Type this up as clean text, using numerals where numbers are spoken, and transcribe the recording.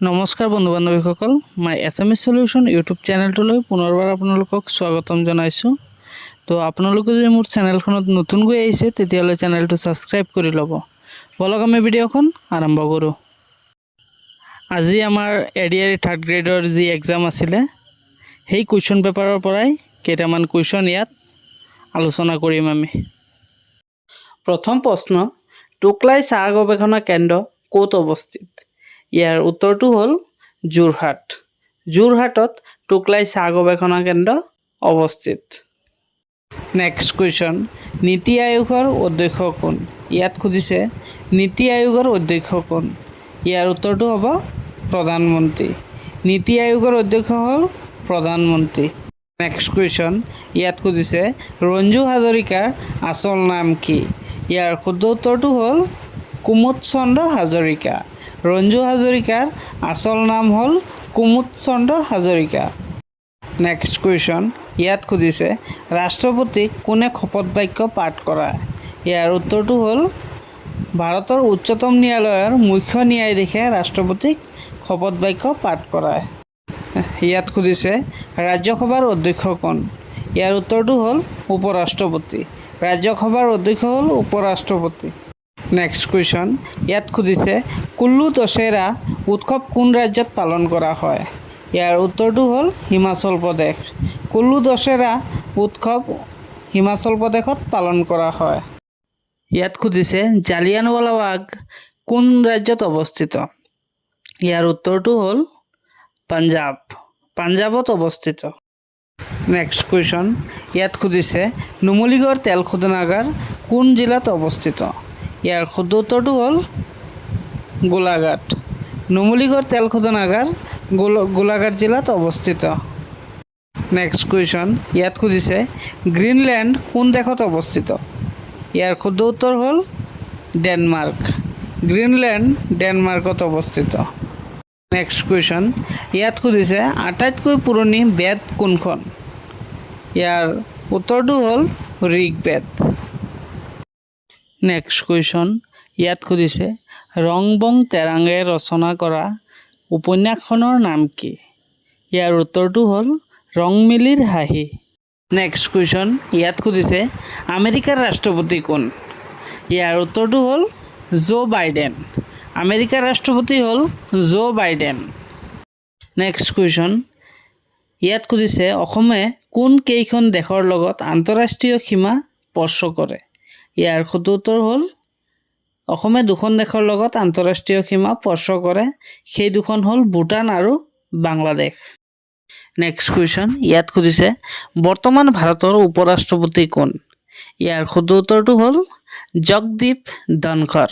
নমস্কাৰ বন্ধু বান্ধৱীসকল, মই এছএমএছ সলিউশ্যন ইউটিউব চেনেলটোলৈ পুনৰবাৰ আপোনালোকক স্বাগতম জনাইছোঁ। তো আপোনালোকে যদি মোৰ চেনেলখনত নতুনকৈ আহিছে তেতিয়াহ'লে চেনেলটো ছাবস্ক্ৰাইব কৰি ল'ব। বলক আমি ভিডিঅ'খন আৰম্ভ কৰোঁ। আজি আমাৰ এডিআৰই থাৰ্ড গ্ৰেডৰ যি এক্সাম আছিলে সেই কুৱেশ্যন পেপাৰৰ পৰাই কেইটামান কুৱেশ্যন ইয়াত আলোচনা কৰিম আমি। প্ৰথম প্ৰশ্ন, টোকলাই চাহ গৱেষণা কেন্দ্ৰ ক'ত অৱস্থিত? ইয়াৰ উত্তৰটো হ'ল যোৰহাট। যোৰহাটত টোকলাই চাহ গৱেষণা কেন্দ্ৰ অৱস্থিত। নেক্সট কুৱেশ্যন, নীতি আয়োগৰ অধ্যক্ষ কোন? ইয়াত খুজিছে নীতি আয়োগৰ অধ্যক্ষ কোন? ইয়াৰ উত্তৰটো হ'ব প্ৰধানমন্ত্ৰী। নীতি আয়োগৰ অধ্যক্ষ হ'ল প্ৰধানমন্ত্ৰী। নেক্সট কুৱেশ্যন, ইয়াত খুজিছে ৰঞ্জু হাজৰিকাৰ আচল নাম কি? ইয়াৰ শুদ্ধ উত্তৰটো হ'ল কুমুদ চন্দ্ৰ হাজৰিকা। ৰঞ্জু হাজৰিকাৰ আচল নাম হ'ল কুমুদ চন্দ্ৰ হাজৰিকা। নেক্সট কুৱেশ্যন, ইয়াত খুজিছে ৰাষ্ট্ৰপতিক কোনে শপত বাক্য পাঠ কৰায়? ইয়াৰ উত্তৰটো হ'ল ভাৰতৰ উচ্চতম ন্যায়ালয়ৰ মুখ্য ন্যায়াধীশে ৰাষ্ট্ৰপতিক শপত বাক্য পাঠ কৰায়। ইয়াত খুজিছে ৰাজ্যসভাৰ অধ্যক্ষ কোন? ইয়াৰ উত্তৰটো হ'ল উপৰাষ্ট্ৰপতি। ৰাজ্যসভাৰ অধ্যক্ষ হ'ল উপৰাষ্ট্ৰপতি। নেক্সট কুৱেশ্যন, ইয়াত খুজিছে কুল্লু দশেৰা উৎসৱ কোন ৰাজ্যত পালন কৰা হয়? ইয়াৰ উত্তৰটো হ'ল হিমাচল প্ৰদেশ। কুল্লু দশেৰা উৎসৱ হিমাচল প্ৰদেশত পালন কৰা হয়। ইয়াত খুজিছে জালিয়ানৱালাবাগ কোন ৰাজ্যত অৱস্থিত? ইয়াৰ উত্তৰটো হ'ল পাঞ্জাৱ। পাঞ্জাৱত অৱস্থিত। নেক্সট কুৱেশ্যন, ইয়াত খুজিছে নুমলীগড় তেল শোধনাগাৰ কোন জিলাত অৱস্থিত? ইয়াৰ শুদ্ধ উত্তৰটো হ'ল গোলাঘাট। নুমলীগড় তেল শোধনাগাৰ গোলাঘাট জিলাত অৱস্থিত। নেক্সট কুৱেশ্যন, ইয়াত খুজিছে গ্ৰীণলেণ্ড কোন দেশত অৱস্থিত? ইয়াৰ শুদ্ধ উত্তৰ হ'ল ডেনমাৰ্ক। গ্ৰীণলেণ্ড ডেনমাৰ্কত অৱস্থিত। নেক্সট কুৱেশ্যন, ইয়াত খুজিছে আটাইতকৈ পুৰণি বেদ কোনখন? ইয়াৰ উত্তৰটো হ'ল ঋগ্বেদ। নেক্সট কুৱেশ্যন, ইয়াত খুজিছে ৰংবং তেৰাঙে ৰচনা কৰা উপন্যাসখনৰ নাম কি? ইয়াৰ উত্তৰটো হ'ল ৰংমিলিৰ হাঁহি। নেক্সট কুৱেশ্যন, ইয়াত খুজিছে আমেৰিকাৰ ৰাষ্ট্ৰপতি কোন? ইয়াৰ উত্তৰটো হ'ল জো বাইডেন। আমেৰিকাৰ ৰাষ্ট্ৰপতি হ'ল জো বাইডেন। নেক্সট কুৱেশ্যন, ইয়াত খুজিছে অসমে কোন কেইখন দেশৰ লগত আন্তঃৰাষ্ট্ৰীয় সীমা স্পৰ্শ কৰে? ইয়াৰ শুদ্ধ উত্তৰ হ'ল অসমে দুখন দেশৰ লগত আন্তঃৰাষ্ট্ৰীয় সীমা স্পৰ্শ কৰে। সেই দুখন হ'ল ভূটান আৰু বাংলাদেশ। নেক্সট কুৱেশ্যন, ইয়াত খুজিছে বৰ্তমান ভাৰতৰ উপৰাষ্ট্ৰপতি কোন? ইয়াৰ শুদ্ধ উত্তৰটো হ'ল জগদীপ ধনখৰ।